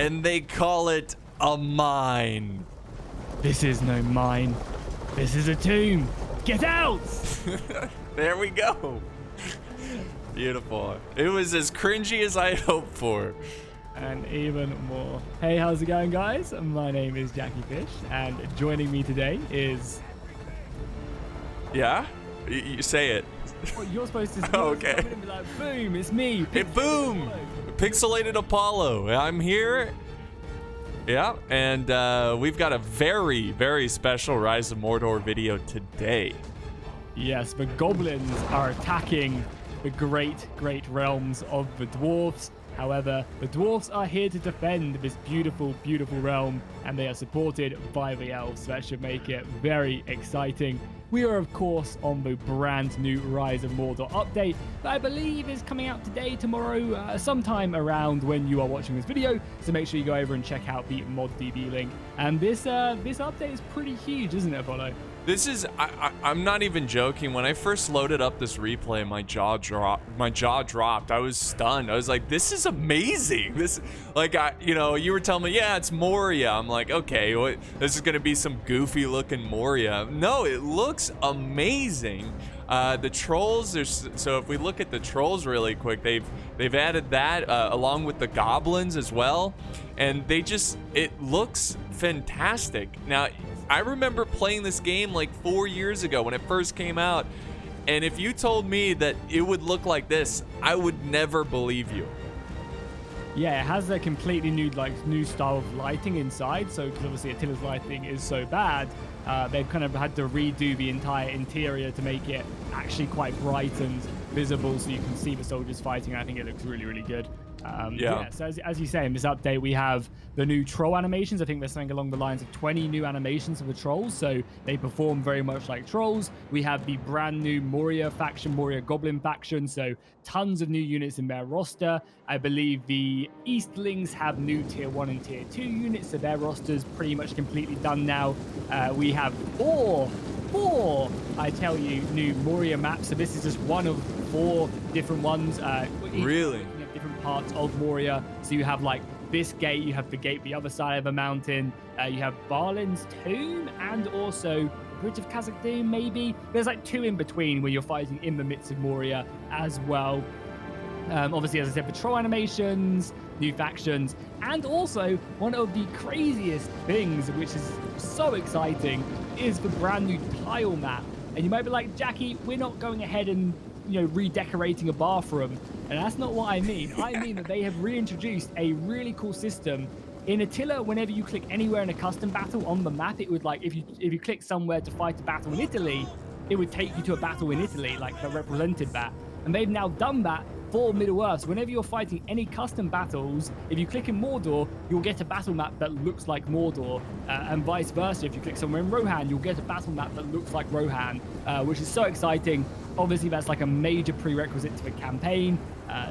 and they call it a mine. This is no mine. This is a tomb. Get out! There we go. Beautiful. It was as cringy as I had hoped for. And even more. Hey, how's it going, guys? My name is Jackiefish, and joining me today is... Yeah? You say it. Well, you're supposed to okay. Come in and be like, boom, it's me. Boom! Pixelated Apollo. I'm here. Yeah, and we've got a very, very special Rise of Mordor video today. Yes, the goblins are attacking the great realms of the dwarves. However, the dwarves are here to defend this beautiful, beautiful realm, and they are supported by the elves. So that should make it very exciting. We are, of course, on the brand new Rise of Mordor update that I believe is coming out today, tomorrow, sometime around when you are watching this video. So make sure you go over and check out the ModDB link. And this update is pretty huge, isn't it, Apollo? This is, I'm not even joking. When I first loaded up this replay, my jaw dropped. I was stunned. I was like, this is amazing. This, like, you were telling me, yeah, it's Moria. I'm like, okay, this is going to be some goofy looking Moria. No, it looks amazing. The trolls, so if we look at the trolls really quick, they've added that along with the goblins as well. And it looks fantastic. Now, I remember playing this game like 4 years ago when it first came out, and if you told me that it would look like this, I would never believe you. Yeah, it has a completely new style of lighting inside. So, because obviously Attila's lighting is so bad, they've kind of had to redo the entire interior to make it actually quite bright and visible, so you can see the soldiers fighting. I think it looks really, really good. Yeah, so as you say, in this update, we have the new troll animations. I think they're something along the lines of 20 new animations of the trolls, so they perform very much like trolls. We have the brand new Moria faction, Moria Goblin faction, so tons of new units in their roster. I believe the Eastlings have new Tier 1 and Tier 2 units, so their roster's pretty much completely done now. We have four, I tell you, new Moria maps, so this is just one of 4 different ones. Really? Different parts of Moria. So you have like this gate, you have the gate the other side of the mountain, you have Balin's tomb, and also Bridge of Khazad-dûm, maybe. There's like 2 in between where you're fighting in the midst of Moria as well. Obviously, as I said, patrol animations, new factions, and also one of the craziest things, which is so exciting, is the brand new tile map. And you might be like, Jackie, we're not going ahead and redecorating a bathroom. And that's not what I mean. I mean that they have reintroduced a really cool system. In Attila, whenever you click anywhere in a custom battle on the map, it would, like, if you click somewhere to fight a battle in Italy, it would take you to a battle in Italy, like, that represented that. And they've now done that for Middle-earth. So whenever you're fighting any custom battles, if you click in Mordor, you'll get a battle map that looks like Mordor, and vice versa. If you click somewhere in Rohan, you'll get a battle map that looks like Rohan, which is so exciting. Obviously, that's like a major prerequisite to the campaign.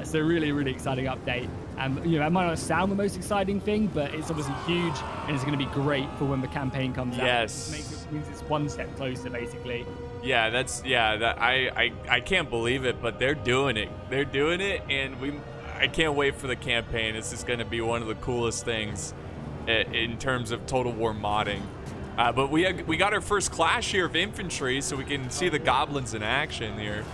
So really, really exciting update. And that might not sound the most exciting thing, but it's obviously huge, and it's going to be great for when the campaign comes out. Yes. It means it's one step closer, basically. Yeah, I can't believe it, but they're doing it. They're doing it, and I can't wait for the campaign. This is going to be one of the coolest things in terms of Total War modding. But we got our first clash here of infantry, so we can see the goblins in action here.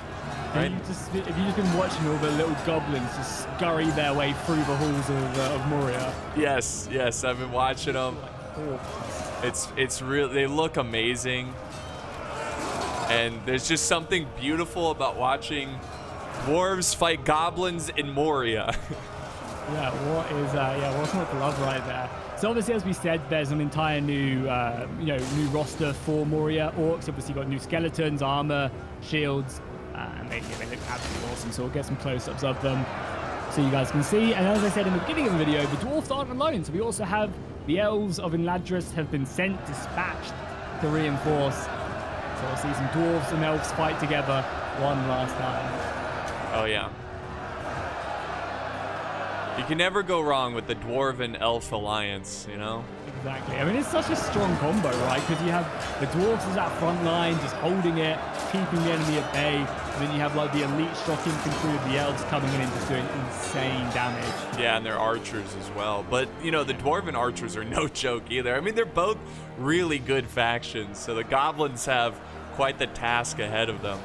Right? If you've just been watching all the little goblins just scurry their way through the halls of Moria. Yes, I've been watching them. It's real. They look amazing, and there's just something beautiful about watching dwarves fight goblins in Moria. What's not to love right there? So obviously, as we said, there's an entire new new roster for Moria. Orcs obviously got new skeletons, armor, shields. And they look absolutely awesome, so we'll get some close-ups of them so you guys can see. And as I said in the beginning of the video, the dwarves aren't alone, so we also have the elves of Inladris have been dispatched to reinforce. So we'll see some dwarves and elves fight together one last time. Oh yeah. You can never go wrong with the Dwarven Elf Alliance, you know? Exactly. I mean, it's such a strong combo, right? Because you have the dwarves as that front line, just holding it, keeping the enemy at bay. And then you have like the elite shock infantry of the elves coming in and just doing insane damage. Yeah, and they're archers as well. But, you know, the Dwarven archers are no joke either. I mean, they're both really good factions. So the goblins have quite the task ahead of them.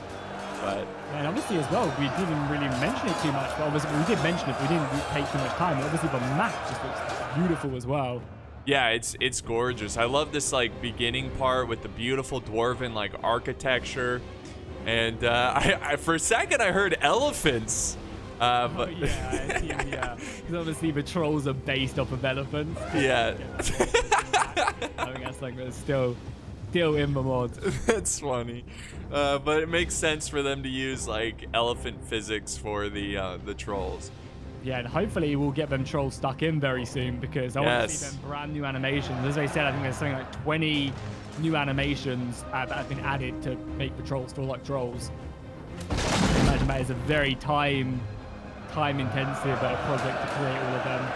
But and obviously as well, we didn't really mention it too much. But obviously we did mention it. We didn't take too much time. Obviously the map just looks beautiful as well. yeah, it's gorgeous. I love this like beginning part with the beautiful Dwarven like architecture. And I for a second I heard elephants. But yeah, I see, yeah. Because obviously the trolls are based off of elephants. Yeah. I think that's like still in the mod. That's funny. But it makes sense for them to use like elephant physics for the trolls. Yeah, and hopefully we'll get them trolls stuck in very soon because I want to see them brand new animations. As I said, I think there's something like 20 new animations that have been added to make the trolls feel like trolls. I imagine that is a very time intensive project to create all of them.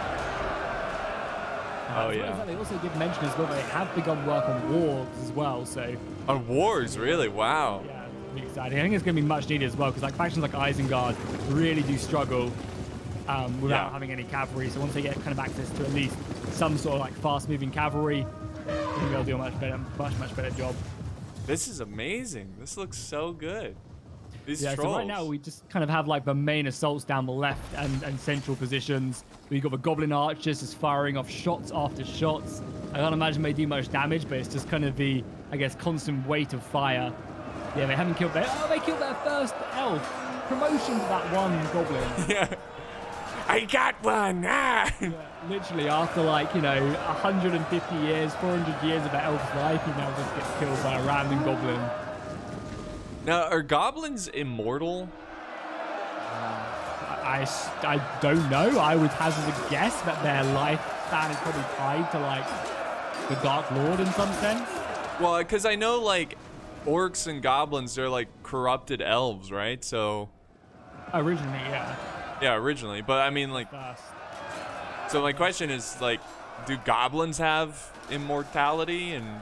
Oh yeah. They also did mention as well they have begun work on wars as well. So on wars, really? Wow. Yeah, really exciting. I think it's going to be much needed as well because like factions like Isengard really do struggle without having any cavalry. So once they get kind of access to at least some sort of like fast-moving cavalry, I think they'll do a much better job. This is amazing. This looks so good. These trolls. So right now we just kind of have like the main assaults down the left and central positions. We've got the goblin archers just firing off shots after shots. I can't imagine they do much damage, but it's just kind of the, I guess, constant weight of fire. Yeah, they haven't killed they killed their first elf. Promotion to that one goblin. Yeah. I got one. Ah. Yeah, literally after like, 150 years, 400 years of that elf's life, he now just gets killed by a random goblin. Now, are goblins immortal? I don't know. I would hazard a guess that their lifespan is probably tied to like the Dark Lord in some sense. Well, because I know like orcs and goblins, they're like corrupted elves, right? So originally, yeah. Yeah, originally, but I mean like. So my question is like, do goblins have immortality? And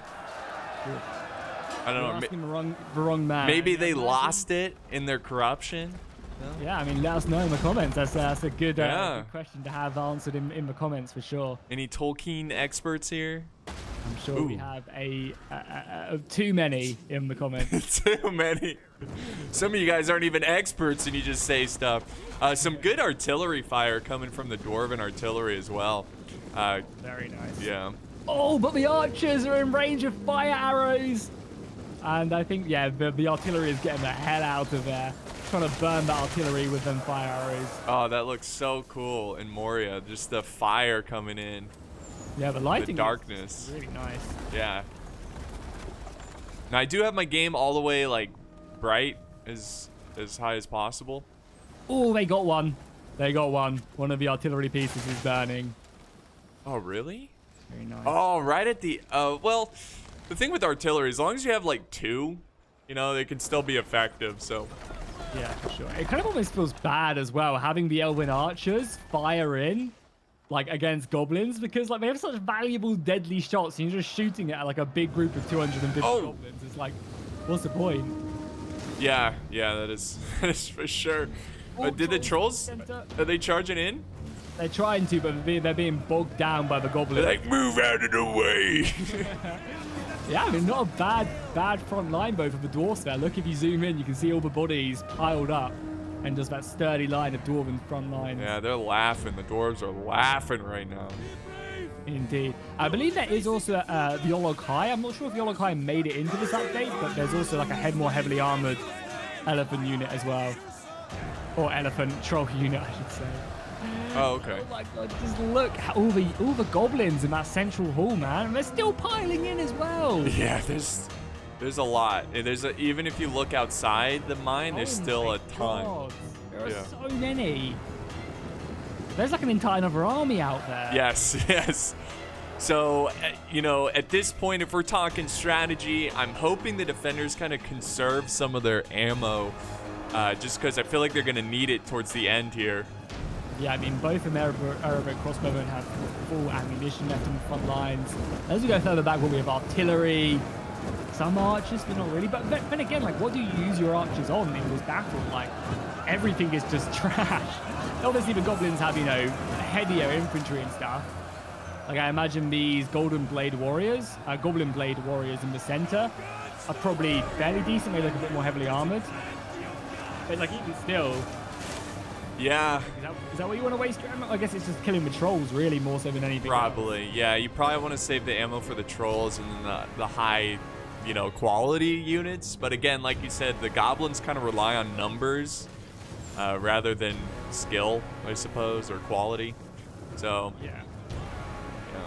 I don't know. Asking the wrong man. Maybe they lost it in their corruption. No? Yeah, I mean, let us know in the comments. That's a good, good question to have answered in the comments for sure. Any Tolkien experts here? I'm sure we have too many in the comments. Too many. Some of you guys aren't even experts and you just say stuff. Some good artillery fire coming from the Dwarven artillery as well. Very nice. Yeah. Oh, but the archers are in range of fire arrows. And I think, yeah, the artillery is getting the hell out of there. Trying to burn the artillery with them fire arrows. Oh, that looks so cool in Moria. Just the fire coming in. Yeah, the lighting. The darkness. Is really nice. Yeah. Now I do have my game all the way like bright as high as possible. Oh, they got one. They got one. One of the artillery pieces is burning. Oh, really? Very nice. Oh, right at the well, the thing with artillery, as long as you have like two, they can still be effective. So. Yeah, for sure. It kind of almost feels bad as well having the elven archers fire in like against goblins because like they have such valuable deadly shots and you're just shooting at like a big group of 250 goblins. It's like, what's the point? Yeah, that is for sure. But did the trolls, are they charging in? They're trying to, but they're being bogged down by the goblins. They're like, move out of the way. Yeah, I mean, not a bad front line both of the dwarfs there. Look, if you zoom in, you can see all the bodies piled up and just that sturdy line of dwarven front lines. Yeah, they're laughing. The dwarves are laughing right now. Indeed. I believe there is also the Yolokai. I'm not sure if Yolokai made it into this update, but there's also like a more heavily armored elephant unit as well. Or elephant troll unit, I should say. Oh, okay. Oh my god, just look at all the goblins in that central hall, man. And they're still piling in as well. Yeah, there's a lot. And even if you look outside the mine, there's still a ton. God. There are so many. There's like an entire another army out there. Yes. So, at this point, if we're talking strategy, I'm hoping the defenders kind of conserve some of their ammo, just because I feel like they're going to need it towards the end here. Yeah, I mean, both of them are a crossbowmen have full ammunition left in the front lines. As we go further back, we have artillery. some archers, but not really. But then again, like, what do you use your archers on in this battle? Like, everything is just trash. Obviously, the goblins have, you know, heavier infantry and stuff. Like, I imagine these Goblin Blade Warriors in the center are probably fairly decent, maybe like a bit more heavily armored. But like, even still, Yeah. Is that what you want to waste your ammo? I guess it's just killing the trolls, really, more so than anything Probably, else. yeah. You probably want to save the ammo for the trolls and then the high, you know, quality units. But again, like you said, the goblins kind of rely on numbers rather than skill, I suppose, or quality. So, Yeah. yeah.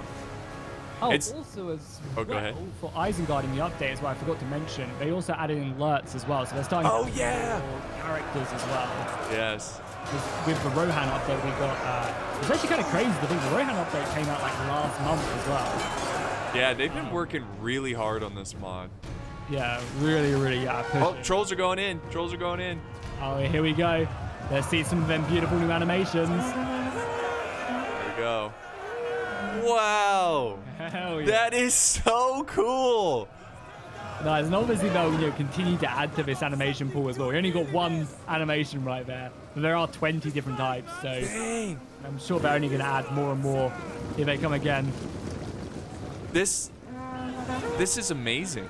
Oh, It's- also as Oh, go ahead. for Isengard in the update as well, I forgot to mention, they also added in alerts as well, so they're starting Oh, to add yeah. more characters as well. Yes. With the Rohan update, we got, it's actually kind of crazy to think the Rohan update came out like last month as well. Yeah, they've been working really hard on this mod. Yeah, really, yeah. Oh, pushing. trolls are going in. Trolls are going in. Oh, here we go. Let's see some of them beautiful new animations. There we go. Wow. Hell yeah. That is so cool. Nice, and obviously they'll, you know, continue to add to this animation pool as well. We only got one animation right there, but there are 20 different types, so Dang. I'm sure they're only going to add more and more if they come again. This is amazing.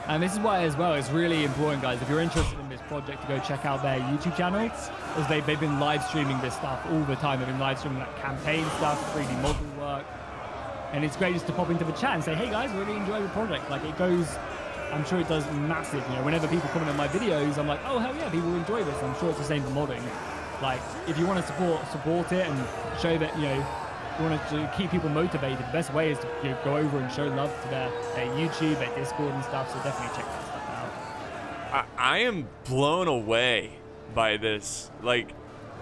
And this is why, as well, it's really important, guys. If you're interested in this project, to go check out their YouTube channel, as they've been live streaming this stuff all the time. They've been live streaming like campaign stuff, 3D model work, and it's great just to pop into the chat and say, "Hey guys, really enjoy the project." Like, it goes, I'm sure it does massive. You know, whenever people comment on my videos, I'm like, "Oh hell yeah, people enjoy this." I'm sure it's the same for modding. Like, if you want to support it and show that, you know, you want to keep people motivated, the best way is to, you know, go over and show love to their YouTube, their Discord and stuff. So definitely check that stuff out. I am blown away by this. Like,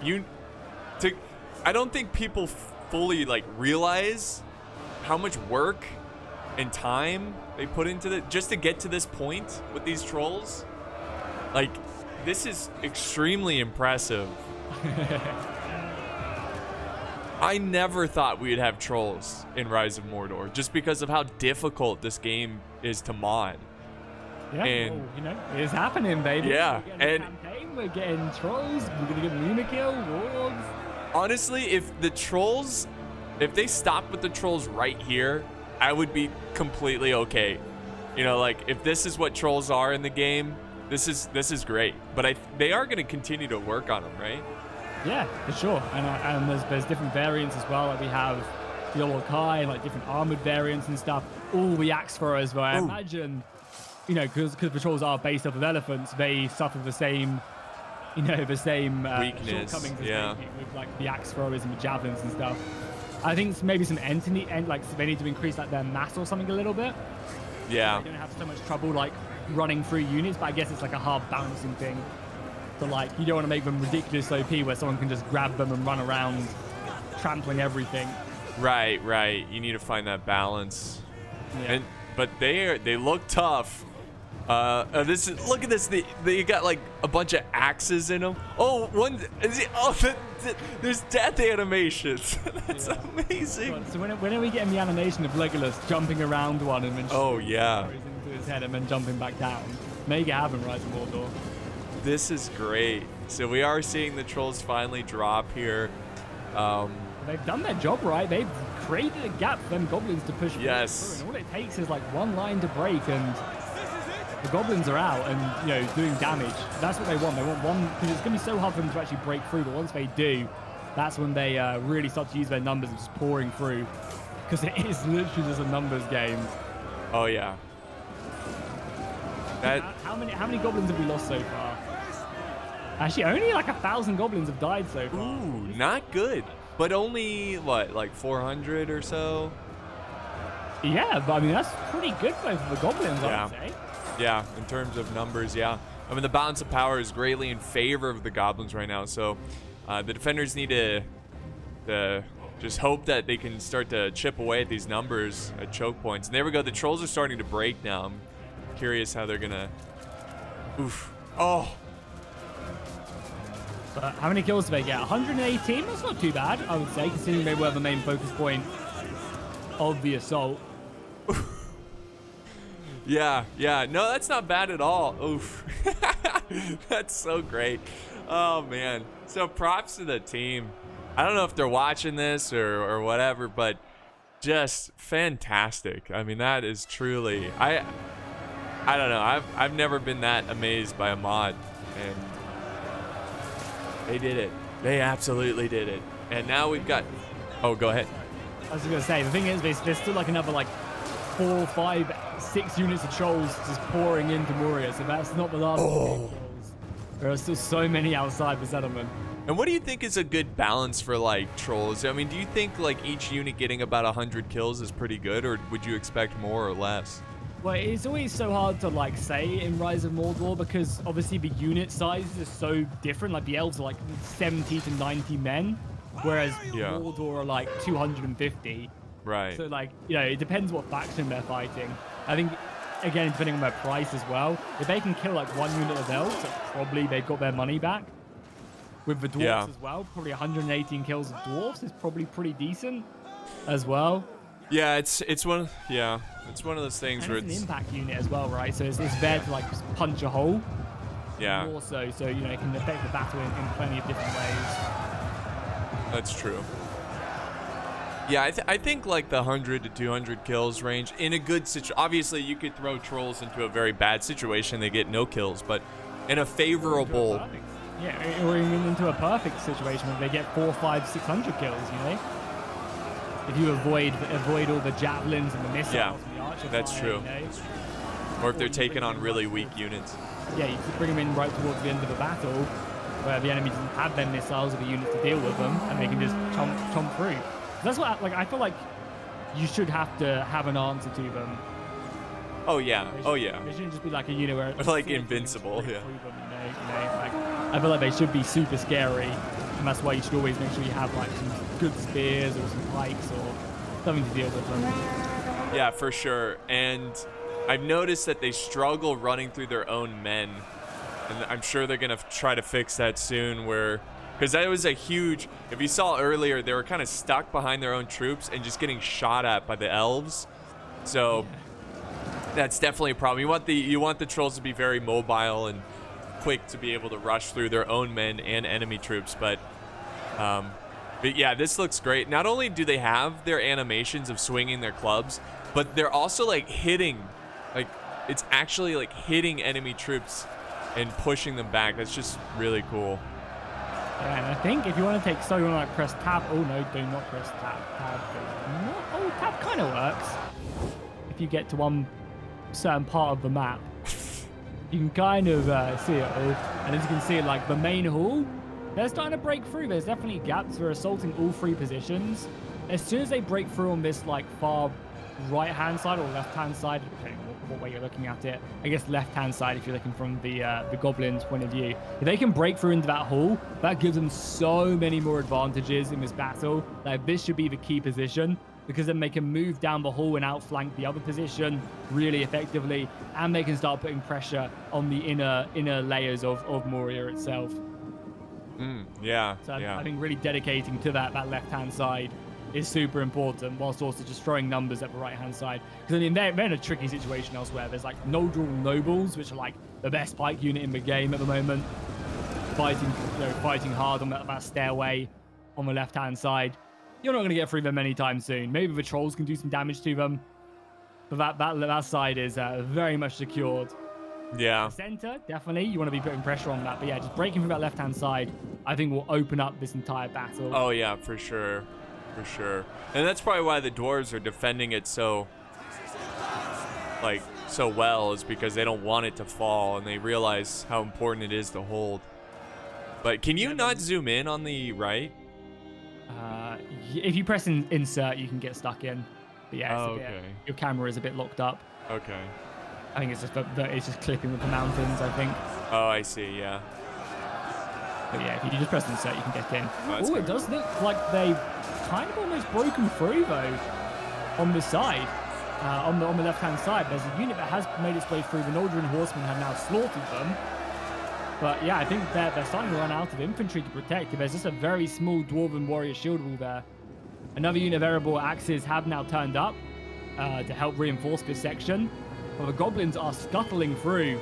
I don't think people fully like realize how much work and time they put into it just to get to this point with these trolls. Like, this is extremely impressive. I never thought we'd have trolls in Rise of Mordor just because of how difficult this game is to mod. Yeah, And- well, you know, it's happening, baby. Yeah, We're getting and- a campaign, we're getting trolls, we're gonna get Lunakill, Dwarves. Honestly, if they stopped with the trolls right here, I would be completely okay. You know, like, if this is what trolls are in the game, this is great. But they are going to continue to work on them, right? Yeah, for sure. And there's different variants as well. Like, we have the Olokai, like different armored variants and stuff. All the axe throwers, where I Ooh. imagine, you know, because the trolls are based off of elephants, they suffer the same, you know, Weakness, shortcomings as yeah. they do with like the axe throwers and the javelins and stuff. I think it's maybe some entity, and like they need to increase like their mass or something a little bit. Yeah. They don't have so much trouble like running through units, but I guess it's like a hard balancing thing. So like, you don't want to make them ridiculous OP where someone can just grab them and run around trampling everything. Right. You need to find that balance. Yeah. But they look tough. Look at this. They got like a bunch of axes in them. Oh, there's death animations. That's amazing. So when are we getting the animation of Legolas jumping around one and then Yeah. throws into his head and then jumping back down? Make it happen, Rise of Mordor. This is great. So we are seeing the trolls finally drop here. They've done their job right. They've created a gap for them goblins to push Yes. through. And all it takes is like one line to break and the goblins are out and, you know, doing damage. That's what they want. They want one, because it's going to be so hard for them to actually break through. But once they do, that's when they really start to use their numbers and just pouring through. Because it is literally just a numbers game. Oh yeah. How many goblins have we lost so far? Actually, only like 1,000 goblins have died so far. Ooh, not good. But only what, like 400 or so? Yeah, but I mean, that's pretty good for the goblins, I would say. Yeah, in terms of numbers, yeah. I mean, the balance of power is greatly in favor of the goblins right now, so the defenders need to just hope that they can start to chip away at these numbers at choke points. And there we go. The trolls are starting to break now. I'm curious how they're gonna. Oof. Oh. But how many kills do they get? 118? That's not too bad, I would say, considering they were the main focus point of the assault. Yeah, yeah. No, that's not bad at all. Oof. That's so great. Oh, man. So props to the team. I don't know if they're watching this or whatever, but just fantastic. I mean, that is truly... I don't know. I've never been that amazed by a mod. And they did it. They absolutely did it. And now we've got... Oh, go ahead. I was gonna say, the thing is, there's still like another like 4, 5, 6 units of trolls just pouring into Moria, so that's not the last of the trolls. There are still so many outside the settlement. And what do you think is a good balance for like trolls? I mean, do you think like each unit getting about 100 kills is pretty good, or would you expect more or less? Well, it's always so hard to like say in Rise of Mordor because obviously the unit sizes are so different. Like the elves are like 70 to 90 men, whereas Mordor are like 250. Right. So like, you know, it depends what faction they're fighting. I think, again, depending on their price as well, if they can kill like 1 unit of elves, probably they've got their money back. With the dwarves as well, probably 118 kills of dwarves is probably pretty decent as well. Yeah, it's one of those things and where it's an impact unit as well, right? So it's there to like punch a hole. Yeah. Also, so you know, it can affect the battle in plenty of different ways. That's true. Yeah, I think like the 100 to 200 kills range in a good situation. Obviously, you could throw trolls into a very bad situation; they get no kills. But in a favorable, or even into a perfect situation where they get 400, 500, 600 kills. You know, if you avoid all the javelins and the missiles and the archer that's fire, true. You know? That's true. Or if they're taking on really weak units. Yeah, you could bring them in right towards the end of a battle, where the enemy doesn't have their missiles or the units to deal with them, and they can just chomp through. That's what I feel like you should have to have an answer to them. Oh yeah, They shouldn't just be like a unit where it's like invincible. Yeah. Like, I feel like they should be super scary, and that's why you should always make sure you have like some good spears or some pikes or something to deal with them. Yeah, for sure. And I've noticed that they struggle running through their own men, and I'm sure they're gonna try to fix that soon. Because that was a huge, if you saw earlier, they were kind of stuck behind their own troops and just getting shot at by the elves. So that's definitely a problem. You want the trolls to be very mobile and quick to be able to rush through their own men and enemy troops. But yeah, this looks great. Not only do they have their animations of swinging their clubs, but they're also like hitting, like it's actually like hitting enemy troops and pushing them back. That's just really cool. Yeah, and I think if you want to take, so you want to like press tab. Oh no, do not press tab. Tab kind of works. If you get to one certain part of the map, you can kind of see it all. And as you can see, like the main hall, they're starting to break through. There's definitely gaps. They're assaulting all 3 positions. As soon as they break through on this like far right-hand side or left-hand side, depending on what way you're looking at it. I guess left-hand side if you're looking from the goblins' point of view. If they can break through into that hall, that gives them so many more advantages in this battle. Like this should be the key position, because then they can move down the hall and outflank the other position really effectively, and they can start putting pressure on the inner layers of Moria itself. Yeah. So yeah. I think really dedicating to that left-hand side is super important, whilst also just throwing numbers at the right-hand side. Because I mean, they're in a tricky situation elsewhere. There's like Noldril Nobles, which are like the best pike unit in the game at the moment, fighting hard on that stairway on the left-hand side. You're not going to get through them anytime soon. Maybe the trolls can do some damage to them, but that side is very much secured. Yeah. The center, definitely. You want to be putting pressure on that. But yeah, just breaking through that left-hand side, I think will open up this entire battle. Oh, yeah, for sure. For sure. And that's probably why the dwarves are defending it so well, is because they don't want it to fall, and they realize how important it is to hold. But can you not zoom in on the right? If you press insert, you can get stuck in. But yeah, your camera is a bit locked up. Okay. I think it's just clipping with the mountains, I think. Oh, I see, yeah. But yeah, if you just press insert, you can get in. Oh, it does look like they've kind of almost broken through, though, on the side. On the left-hand side, there's a unit that has made its way through. The Noldril Horsemen have now slaughtered them. But yeah, I think they're starting to run out of infantry to protect. There's just a very small Dwarven warrior shield wall there. Another unit of Erebor axes have now turned up to help reinforce this section. But the goblins are scuttling through.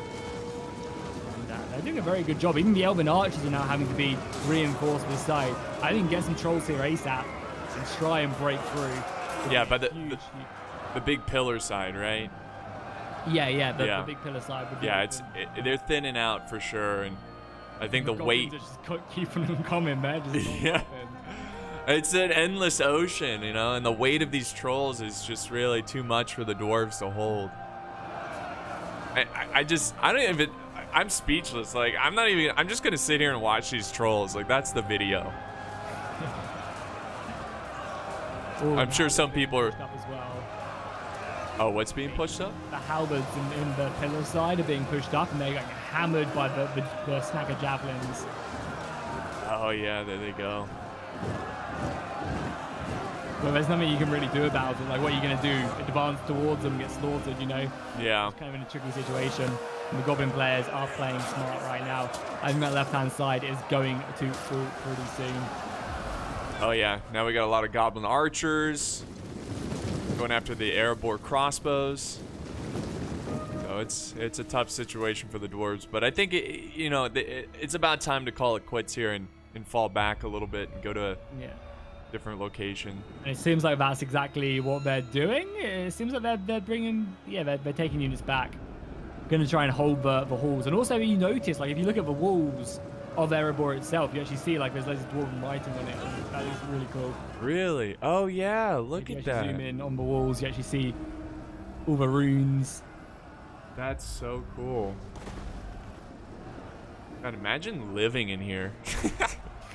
And they're doing a very good job. Even the elven archers are now having to be reinforced this side. I think get some trolls here ASAP and try and break through. Yeah, by the big pillar side, right? Yeah, the big pillar side. Yeah, they're thinning out for sure, and I think the weight. Are just keeping them coming, man. Yeah, it's an endless ocean, you know, and the weight of these trolls is just really too much for the dwarves to hold. I'm speechless. Like, I'm just gonna sit here and watch these trolls. Like, that's the video. I'm sure some people are. Oh, what's being pushed up? The halberds in the pillar side are being pushed up, and they're getting hammered by the snacker javelins. Oh yeah, there they go. Well, there's nothing you can really do about it. Like, what are you gonna do? Advance towards them, get slaughtered, you know? Yeah. It's kind of in a tricky situation. And the goblin players are playing smart right now. I think that left-hand side is going to fall pretty soon. Oh yeah, now we got a lot of goblin archers going after the airborne crossbows. So it's a tough situation for the dwarves, but I think it's about time to call it quits here and fall back a little bit and go to a different location. And it seems like that's exactly what they're doing. It seems like they're bringing, they're taking units back. Going to try and hold the halls, and also you notice, like, if you look at the walls of Erebor itself, you actually see like there's loads of dwarven writing on it. And that is really cool. Really? Oh yeah, look at that. Zoom in on the walls, you actually see all the runes. That's so cool. God, imagine living in here.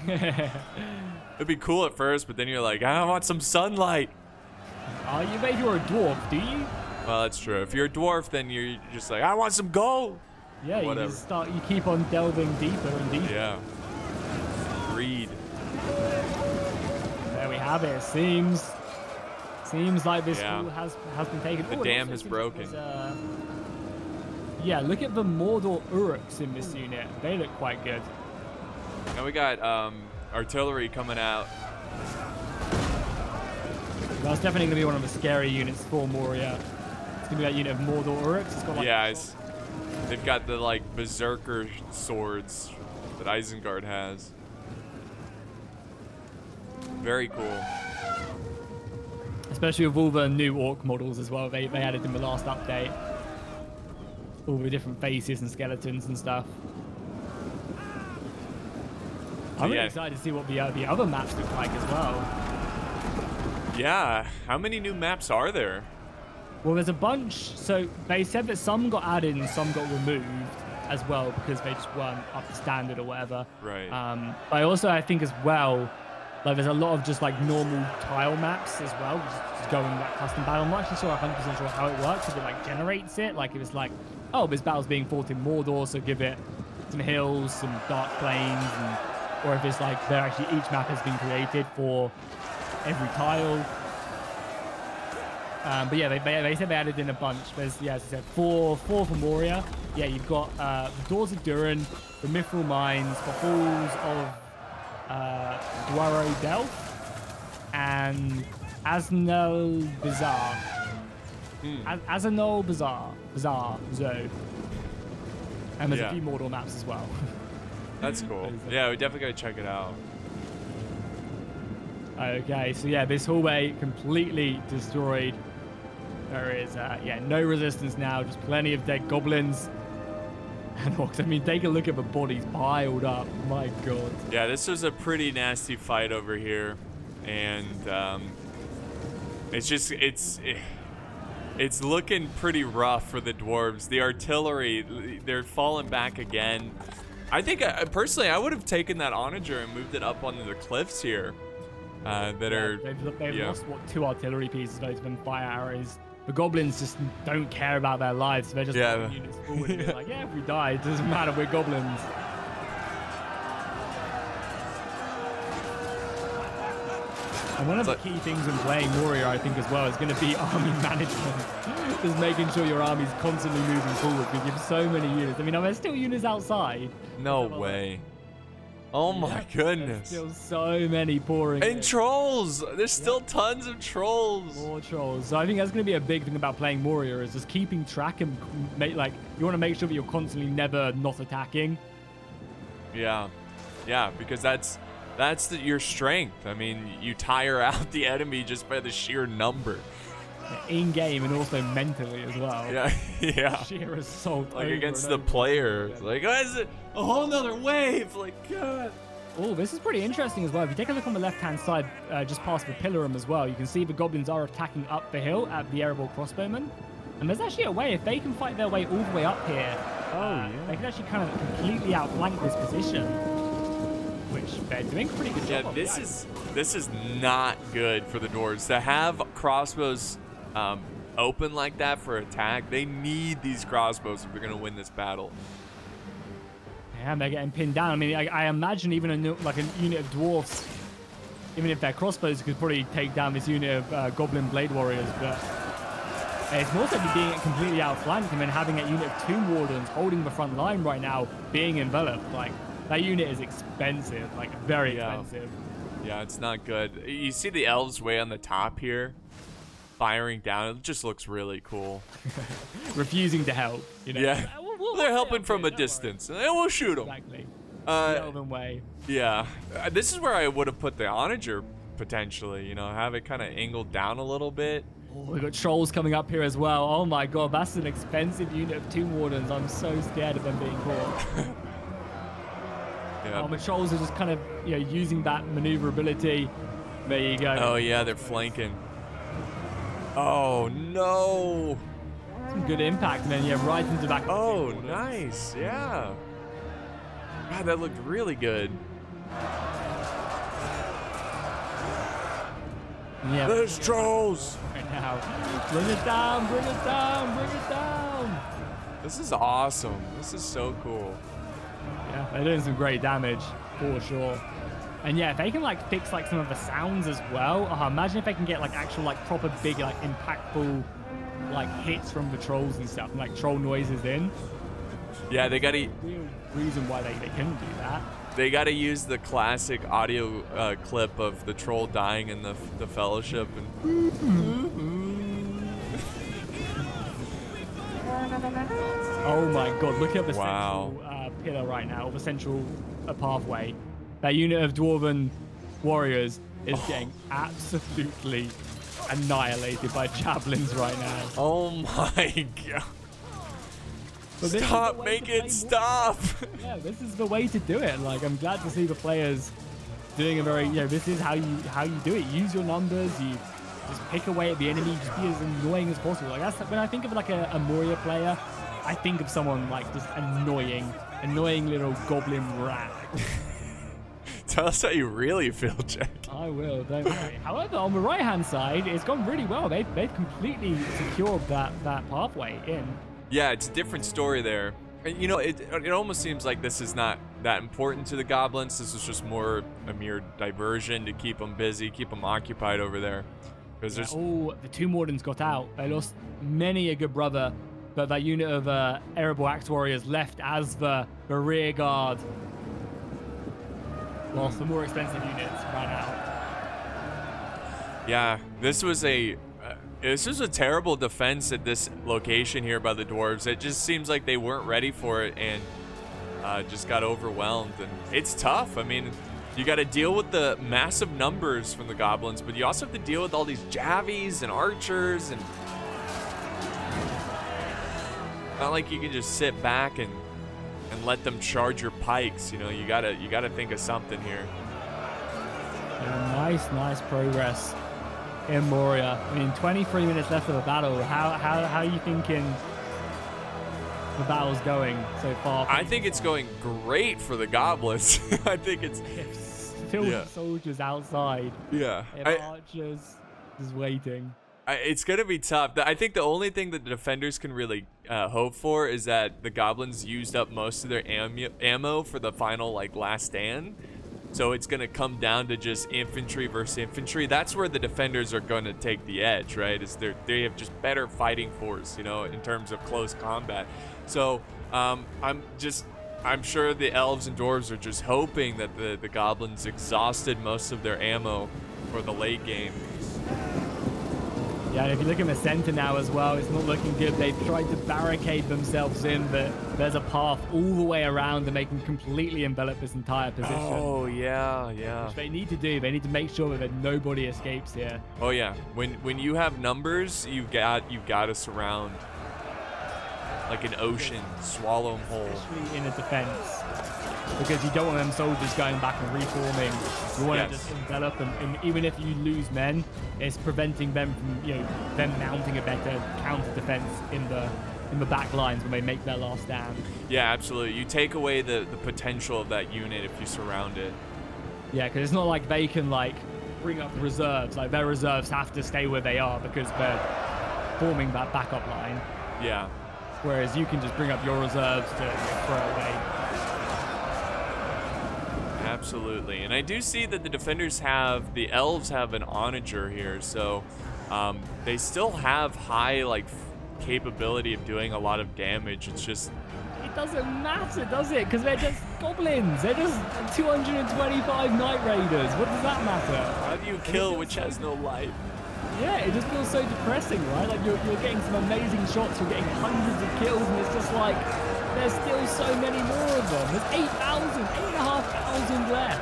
It'd be cool at first, but then you're like, I want some sunlight. You made you're a dwarf, do you? Well, that's true. If you're a dwarf, then you're just like, I want some gold. Yeah, you just you keep on delving deeper and deeper. Yeah. Greed. There we have it. Seems like this hall has been taken. The dam has broken. Yeah, look at the Mordor Uruks in this unit. They look quite good. Now we got artillery coming out. That's definitely going to be one of the scary units for Moria. It's going to be that unit of Mordor Uruks. It's got like they've got the like berserker swords that Isengard has. Very cool. Especially with all the new orc models as well. They added in the last update. All the different faces and skeletons and stuff. I'm really excited to see what the other maps look like as well. Yeah, how many new maps are there? Well, there's a bunch. So they said that some got added and some got removed as well because they just weren't up to standard or whatever. Right. But I think as well, like there's a lot of just like normal tile maps as well, just going like custom battle. I'm not actually sure 100% sure how it works. If it like generates it, like if it's like, oh, this battle's being fought in Mordor, so give it some hills, some dark plains, or if it's like each map has been created for every tile. But yeah, they said they added in a bunch. There's, as I said, four for Moria. Yeah, you've got the Doors of Durin, the Mithril Mines, the Halls of Dwaro Delph, and Asnel Bazaar. Asnel Bazaar Zoo. And there's a few Mordor maps as well. That's cool. Yeah, we definitely gotta check it out. Okay, so yeah, this hallway completely destroyed. There is, no resistance now, just plenty of dead goblins and orcs. I mean, take a look at the bodies piled up. My God. Yeah, this was a pretty nasty fight over here, and it's looking pretty rough for the dwarves. The artillery, they're falling back again. I think personally, I would have taken that onager and moved it up onto the cliffs here. They've lost two artillery pieces, those of them fire arrows. The goblins just don't care about their lives. So they're just putting units forward and they're like, if we die, it doesn't matter, we're goblins. And one of the key things in playing Moria, I think, as well, is going to be army management. Just making sure your army's constantly moving forward because you have so many units. I mean, are there still units outside? No way. Oh my There's goodness. still so many pouring in. And trolls. There's still tons of trolls. More trolls. So I think that's going to be a big thing about playing Moria is just keeping track and make like you want to make sure that you're constantly never not attacking. Yeah, yeah, because that's your strength. I mean, you tire out the enemy just by the sheer number. In game and also mentally as well. Yeah, yeah. Sheer assault. Like over against and the over player. again. It's like, oh, is it a whole nother wave? Like, God. Oh, this is pretty interesting as well. If you take a look on the left-hand side, just past the pillar room as well, you can see the goblins are attacking up the hill at the airable crossbowmen. And there's actually a way, if they can fight their way all the way up here, they can actually kind of completely outflank this position, which they're doing a pretty good job of. This is not good for the Dwarves to have crossbows open like that for attack. They need these crossbows if they're gonna win this battle. Yeah, they're getting pinned down. I mean, I imagine even a unit of dwarfs, even if their crossbows could probably take down this unit of goblin blade warriors, but it's more so being completely outflanked and then having a unit of tomb wardens holding the front line right now, being enveloped. Like, that unit is expensive, like very expensive. Yeah, it's not good. You see the elves way on the top here, firing down. It just looks really cool. Refusing to help. You know? Yeah, they're helping help from you, a don't distance, and we'll shoot them. Exactly. The elven way. Yeah, this is where I would have put the onager potentially. You know, have it kind of angled down a little bit. Oh, we've got trolls coming up here as well. Oh my god, that's an expensive unit of tomb wardens. I'm so scared of them being caught. Yeah. The trolls are just kind of using that maneuverability. There you go. Oh yeah, they're flanking. Oh no! Some good impact, and then right into the back. Oh, nice. Yeah. God, that looked really good. Yeah. There's trolls. Right now, bring it down, bring it down, bring it down. This is awesome. This is so cool. Yeah, they're doing some great damage for sure. And yeah, if they can fix some of the sounds as well. Imagine if they can get actual proper big impactful hits from the trolls and stuff, and troll noises in. Yeah, they gotta. Real reason why they couldn't do that. They gotta use the classic audio clip of the troll dying in the Fellowship and. Oh my god! Look at the Wow. central pillar right now, the central pathway. That unit of dwarven warriors is getting absolutely annihilated by javelins right now. Oh my god. But this is Stop, the way make to play it stop. Yeah, this is the way to do it. I'm glad to see the players doing a very, this is how you do it. Use your numbers, you just pick away at the enemy, just be as annoying as possible. That's when I think of a Moria player, I think of someone just annoying little goblin rat. Tell us how you really feel, Jack. I will, don't worry. However, on the right-hand side, it's gone really well. They've completely secured that pathway in. Yeah, it's a different story there. And, it almost seems like this is not that important to the goblins. This is just more a mere diversion to keep them busy, keep them occupied over there. Because there's the tomb wardens got out. They lost many a good brother, but that unit of Arable Axe warriors left as the rear guard. Whilst the more expensive units ran out. Yeah, this was a terrible defense at this location here by the Dwarves. It just seems like they weren't ready for it and just got overwhelmed. And it's tough. I mean, you got to deal with the massive numbers from the goblins, but you also have to deal with all these javies and archers, and not like you can just sit back and let them charge your pikes. You gotta think of something here. Yeah, nice progress in Moria. I mean, 23 minutes left of the battle. How are you thinking the battle's going so far? I think it's going great for the goblins. I think it's still soldiers outside. Yeah. Archers just waiting. It's going to be tough. I think the only thing that the defenders can really hope for is that the goblins used up most of their ammo for the final last stand. So it's going to come down to just infantry versus infantry. That's where the defenders are going to take the edge, right? They have just better fighting force, in terms of close combat. So I'm just I'm sure the elves and dwarves are just hoping that the goblins exhausted most of their ammo for the late game. Yeah, and if you look in the center now as well, it's not looking good. They've tried to barricade themselves in, but there's a path all the way around and they can completely envelop this entire position. Oh, yeah, yeah. Which they need to do. They need to make sure that nobody escapes here. Oh, yeah. When you have numbers, you got to surround like an ocean, swallow them whole. Especially in a defense. Because you don't want them soldiers going back and reforming. You want to just envelop them, and even if you lose men, it's preventing them from, them mounting a better counter defense in the back lines when they make their last stand. Yeah, absolutely. You take away the potential of that unit if you surround it. Yeah, because it's not like they can bring up reserves. Like their reserves have to stay where they are because they're forming that backup line. Yeah. Whereas you can just bring up your reserves to throw away. Absolutely. And I do see that the elves have an onager here, so they still have high capability of doing a lot of damage. It's just, it doesn't matter, does it? Because they're just goblins. They're just 225 Night Raiders. What does that matter? how do you kill which has no life? Yeah, it just feels so depressing, right? Like you're getting some amazing shots, you're getting hundreds of kills, and it's just like there's still so many more of them. There's 8,500 left.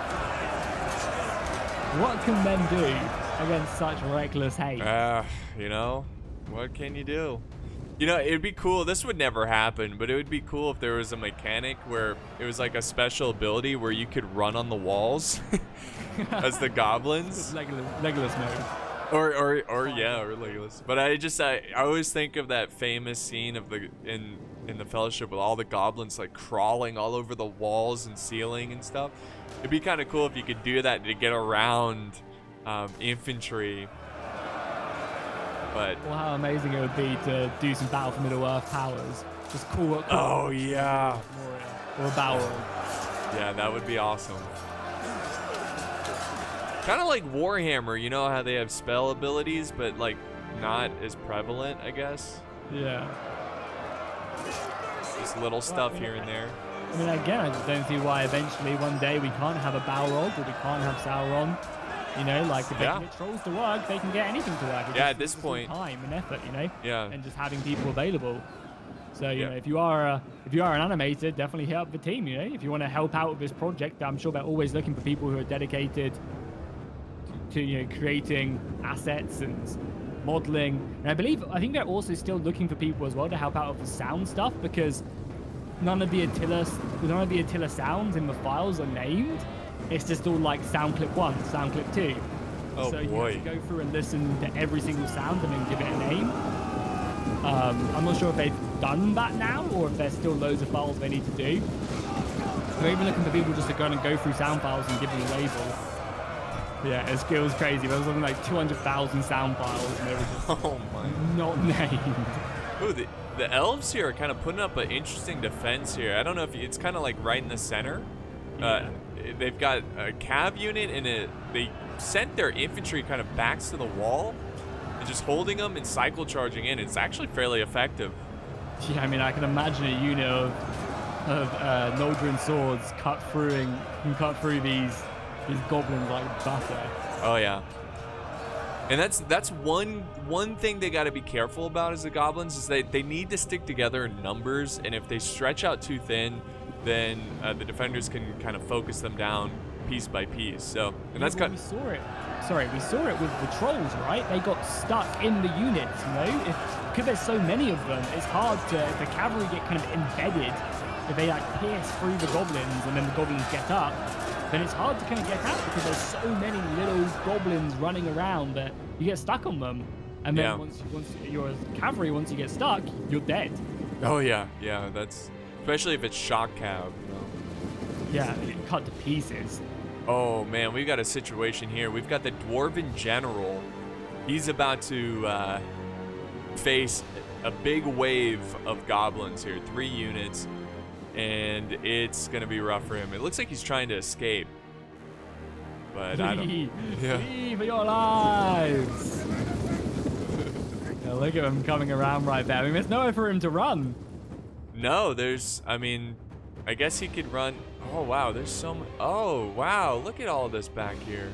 What can men do against such reckless hate? What can you do? It'd be cool. This would never happen, but it would be cool if there was a mechanic where it was like a special ability where you could run on the walls as the goblins. Legolas mode. Or Legolas. But I always think of that famous scene of in the Fellowship with all the goblins crawling all over the walls and ceiling and stuff. It'd be kind of cool if you could do that to get around infantry. But well, how amazing it would be to do some Battle for Middle-earth powers. Just call up. Oh yeah. Moria or a Balrog. Yeah, that would be awesome. Kind of like Warhammer, you know how they have spell abilities, but not as prevalent, I guess. Yeah. Just little stuff here and there. I mean, again, I just don't see why eventually one day we can't have a Balrog or we can't have Sauron. If they can get trolls to work, they can get anything to work. At this point, time and effort, Yeah. and just having people available. So if you are an animator, definitely hit up the team. If you want to help out with this project, I'm sure they're always looking for people who are dedicated to creating assets and modeling. And I think they're also still looking for people as well to help out with the sound stuff, because none of the Attila sounds in the files are named. It's just all sound clip 1, sound clip 2. Oh, so boy. you have to go through and listen to every single sound and then give it a name. I'm not sure if they've done that now or if there's still loads of files they need to do. They're even looking for people just to go through sound files and give them a label. Yeah, it feels crazy. There was something like 200,000 sound files and they were just not named. Ooh, the elves here are kind of putting up an interesting defense here. I don't know if it's kind of right in the center. They've got a cav unit and they sent their infantry kind of backs to the wall and just holding them and cycle charging in. It's actually fairly effective. Yeah, I mean, I can imagine a unit of Noldrin swords cut through these goblins like butter. Oh yeah. And that's one thing they got to be careful about as the goblins is they need to stick together in numbers, and if they stretch out too thin, then the defenders can kind of focus them down piece by piece. So, and that's kind of... We saw it with the trolls, right? They got stuck in the units, because there's so many of them, it's hard if the cavalry get kind of embedded, if they pierce through the goblins and then the goblins get up, then it's hard to kind of get out because there's so many little goblins running around that you get stuck on them. And then once you're cavalry, once you get stuck, you're dead. Oh yeah, that's... Especially if it's shock cav, Yeah, you get cut to pieces. Oh man, we've got a situation here. We've got the Dwarven general. He's about to face a big wave of goblins here, 3 units, and it's gonna be rough for him. It looks like he's trying to escape, but I don't. Flee for your lives! Now look at him coming around right there. I mean, there's nowhere for him to run. No, I guess he could run. Oh, wow. There's so much. Oh, wow. Look at all this back here.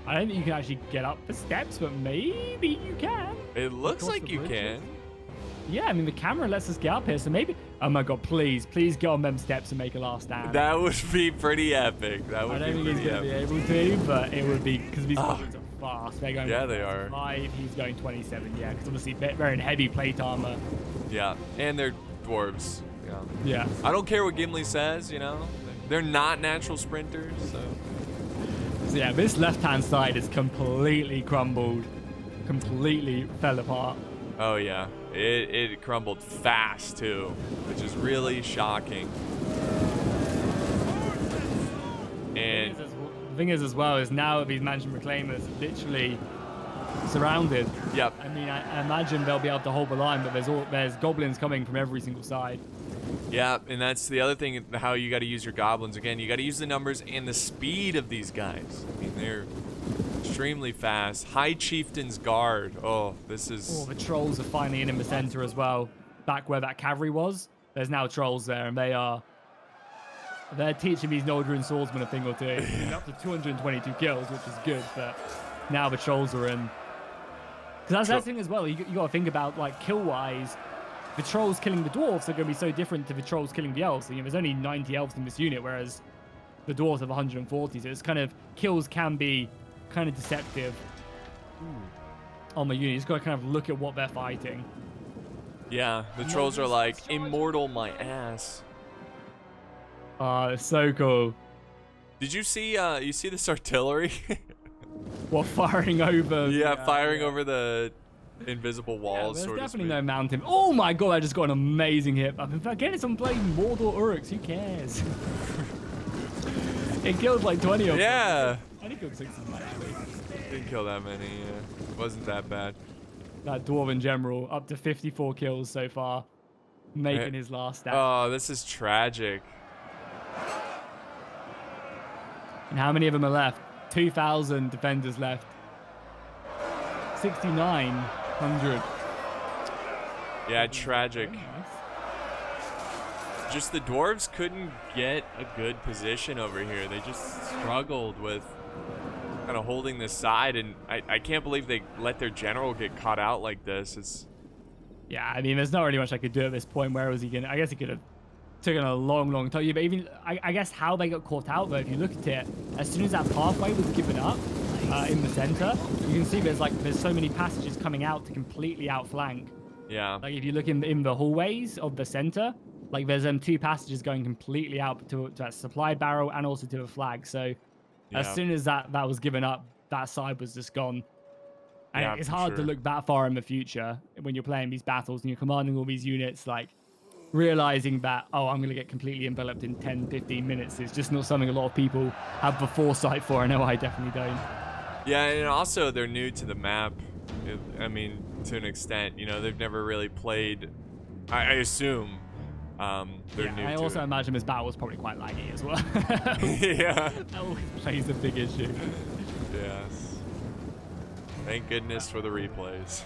I don't think you can actually get up the steps, but maybe you can. It looks Across like the you bridges. can. Yeah, I mean, the camera lets us get up here, so maybe... Oh my god, please get on them steps and make a last stand. That would be pretty epic. That would I don't be think he's pretty going to epic. be able to, but it would be... Because these goblins are fast. They're going Yeah, they are. 5, he's going 27, yeah, because obviously they're wearing heavy plate armor. Yeah, and they're dwarves. Yeah. Yeah. I don't care what Gimli says, you know? They're not natural sprinters, so... So yeah, this left-hand side is completely crumbled. Completely fell apart. Oh, yeah. It crumbled fast, too, which is really shocking. And... The thing is as well is now these mansion reclaimers are literally surrounded. Yep. I mean, I imagine they'll be able to hold the line, but there's goblins coming from every single side. Yeah, and that's the other thing, how you got to use your goblins. Again, you got to use the numbers and the speed of these guys. I mean, they're extremely fast. High Chieftain's Guard. Oh, this is... Oh, the trolls are finally in the center as well. Back where that cavalry was, there's now trolls there, and they're teaching these Noldrin swordsmen a thing or two. Up to 222 kills, which is good, but now the trolls are in. Because that's the thing as well. You got to think about, like, kill-wise, the trolls killing the dwarves are going to be so different to the trolls killing the elves. You know, there's only 90 elves in this unit, whereas the dwarves have 140. So it's kind of, kills can be kind of deceptive on the unit. You just got to kind of look at what they're fighting. Yeah, the trolls are like, immortal my ass. It's so cool. Did you see this artillery? What, firing over? Yeah, firing over the invisible walls, there's sort of. definitely no mountain. Oh my god, I just got an amazing hit. Again, it's on playing Mordor Uruks. Who cares? It killed like 20 of them. Yeah. I think it killed 6 of them, actually. Didn't kill that many. Yeah. Wasn't that bad. That Dwarven general, up to 54 kills so far, making his last stand. Oh, this is tragic. And how many of them are left? 2,000 defenders left. 6,900. Yeah, tragic. Very nice. Just the dwarves couldn't get a good position over here. They just struggled with kind of holding this side, and I can't believe they let their general get caught out like this. It's... Yeah, I mean, there's not really much I could do at this point. Where was he going to... I guess he could have taken a long time. Yeah, but even... I guess how they got caught out, though, if you look at it, as soon as that pathway was given up in the center, you can see there's so many passages coming out to completely outflank. Yeah. Like, if you look in the hallways of the center, like, there's 2 passages going completely out to that supply barrel and also to the flag. So as soon as that was given up, that side was just gone. And Yeah, it's for hard to sure. look that far in the future when you're playing these battles and you're commanding all these units, like, realizing that, oh, I'm going to get completely enveloped in 10, 15 minutes is just not something a lot of people have the foresight for. I know I definitely don't. Yeah, and also they're new to the map. I mean, to an extent, you know, they've never really played. I assume they're new I to also it. imagine this battle was probably quite laggy as well. Yeah. That always plays a big issue. Yes. Thank goodness for the replays.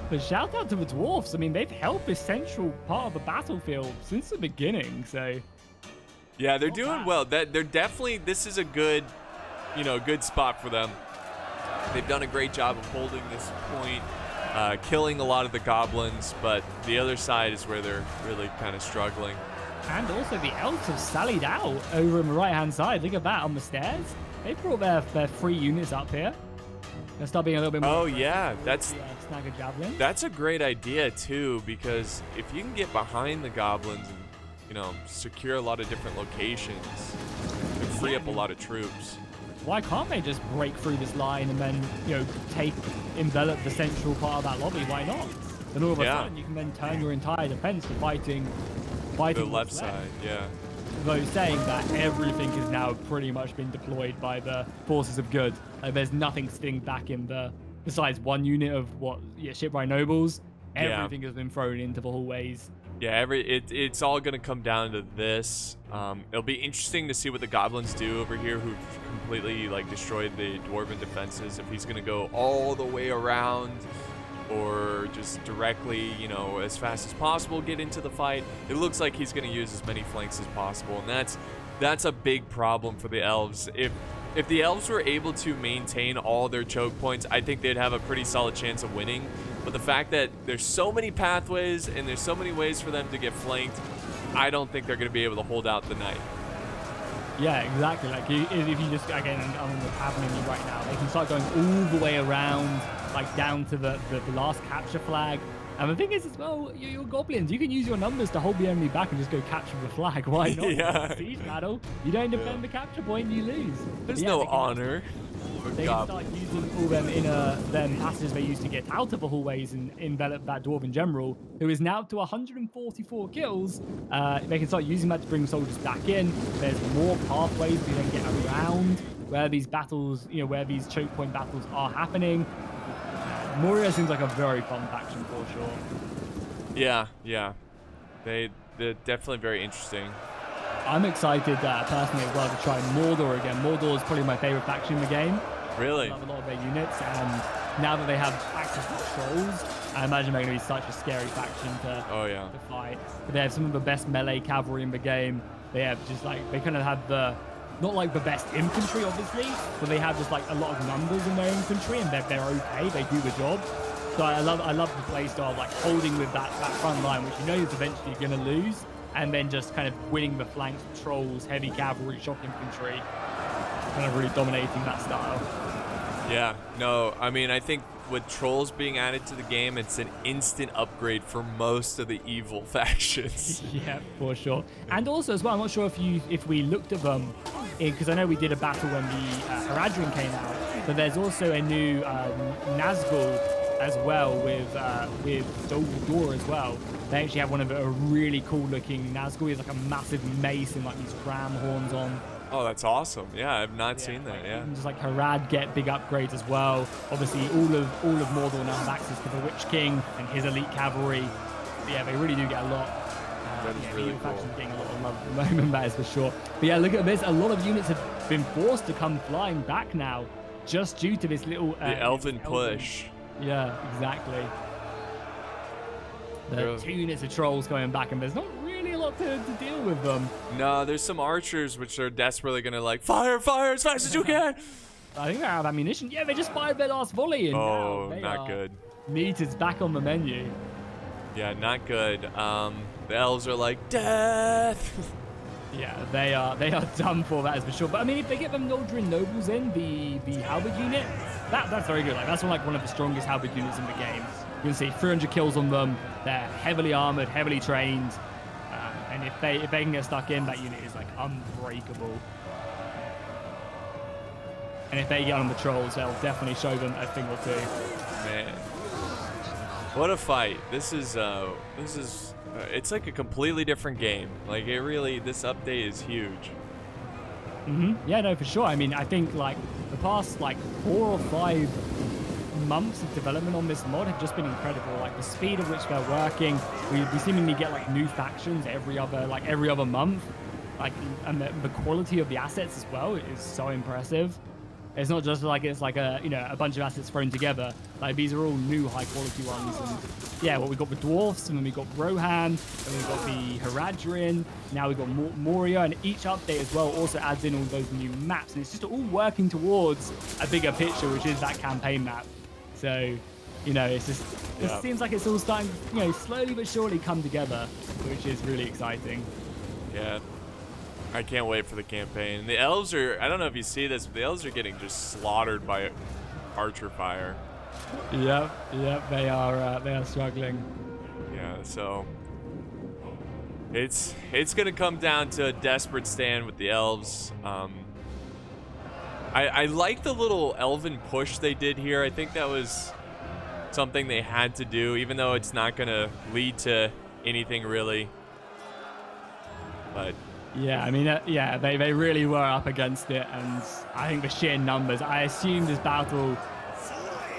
But shout out to the dwarfs. I mean, they've held this central part of the battlefield since the beginning. So Yeah, they're doing well. They're definitely. This is a good, good spot for them. They've done a great job of holding this point, killing a lot of the goblins, but the other side is where they're really kind of struggling. and also the elves have sallied out over on the right hand side. Look at that on the stairs. They brought their 3 units up here. They'll start being a little bit more. Oh yeah, that's snag a javelin. That's a great idea too, because if you can get behind the goblins and secure a lot of different locations, and free up a lot of troops. Why can't they just break through this line and then envelop the central part of that lobby? Why not? Then all of a sudden you can then turn your entire defense to fighting The left side, yeah. Though saying that, everything has now pretty much been deployed by the forces of good. There's nothing sitting back in besides one unit of shipwright nobles. Everything has been thrown into the hallways. Yeah, it's all gonna come down to this. It'll be interesting to see what the goblins do over here, who've completely destroyed the dwarven defenses. If he's gonna go all the way around or just directly, you know, as fast as possible get into the fight. It looks like he's going to use as many flanks as possible, and that's a big problem for the elves. If the elves were able to maintain all their choke points, I think they'd have a pretty solid chance of winning. But the fact that there's so many pathways and there's so many ways for them to get flanked, I don't think they're going to be able to hold out the night. Yeah, exactly. Like if you just, again, I'm on the tab menu right now, they can start going all the way around, like down to the last capture flag. And the thing is as well, you're goblins. You can use your numbers to hold the enemy back and just go capture the flag. Why not? Yeah. Siege battle. You don't defend the capture point, you lose. There's no honor. They can start using all them passages they used to get out of the hallways and envelop that dwarven general, who is now up to 144 kills. They can start using that to bring soldiers back in. There's more pathways to then get around where these battles, you know, where these choke point battles are happening. Moria seems like a very fun faction for sure. Yeah. They're definitely very interesting. I'm excited personally as well to try Mordor again. Mordor is probably my favorite faction in the game. Really? I love a lot of their units, and now that they have access to trolls, I imagine they're going to be such a scary faction to fight. But they have some of the best melee cavalry in the game. They have just like, they kind of have not like the best infantry, obviously, but they have just like a lot of numbers in their infantry, and they're okay. They do the job. So I love the play style, like holding with that front line, which you know is eventually going to lose, and then just kind of winning the flanks with trolls, heavy cavalry, shock infantry, kind of really dominating that style. Yeah, no, I mean, I think with trolls being added to the game, it's an instant upgrade for most of the evil factions. Yeah, for sure. And also as well, I'm not sure if we looked at them, because I know we did a battle when the Haradrim came out, but there's also a new Nazgul as well with Dol as well. They actually have one of a really cool looking Nazgul. He's like a massive mace and like these ram horns on. Oh, that's awesome. Yeah, I've not seen that. Yeah. And just like Harad get big upgrades as well. Obviously, all of Mordor now have access to the Witch King and his elite cavalry. Yeah, they really do get a lot. That is really cool. Getting a lot of love at the moment, that is for sure. But yeah, look at this. A lot of units have been forced to come flying back now, just due to this little the elven push. Yeah, exactly. The 2 units of trolls going back, and there's not really a lot to deal with them. No, there's some archers which are desperately gonna like fire as fast as you can. I think they're out of ammunition. Yeah, they just fired their last volley, and oh, now they not good. Meters back on the menu. Yeah, not good. The elves are like death. Yeah, they are done for, that is for sure. But I mean, if they get them Noldrin Nobles in, the halberd unit, that's very good. Like that's one of the strongest halberd units in the game. You can see 300 kills on them. They're heavily armored, heavily trained, and if they can get stuck in, that unit is like unbreakable. And if they get on the trolls, they'll definitely show them a thing or two. Man, what a fight! This is it's like a completely different game. Like this update is huge. Yeah, no, for sure. I mean, I think like the past like 4 or 5 months of development on this mod have just been incredible. Like the speed at which they're working, we seemingly get like new factions every other month. Like, and the quality of the assets as well is so impressive. It's not just like it's like a bunch of assets thrown together. Like these are all new high quality ones. And yeah, well, we got the Dwarves, and then we got Rohan, and we got the Haradrim. Now we got Moria, and each update as well also adds in all those new maps, and it's just all working towards a bigger picture, which is that campaign map. So, it's just it seems like it's all starting, slowly but surely come together, which is really exciting. Yeah. I can't wait for the campaign. And the elves are, I don't know if you see this, but the elves are getting just slaughtered by archer fire. Yep, they are struggling. Yeah, so it's gonna come down to a desperate stand with the elves. I like the little elven push they did here. I think that was something they had to do, even though it's not gonna lead to anything really. But yeah, I mean, they really were up against it, and I think the sheer numbers, I assume this battle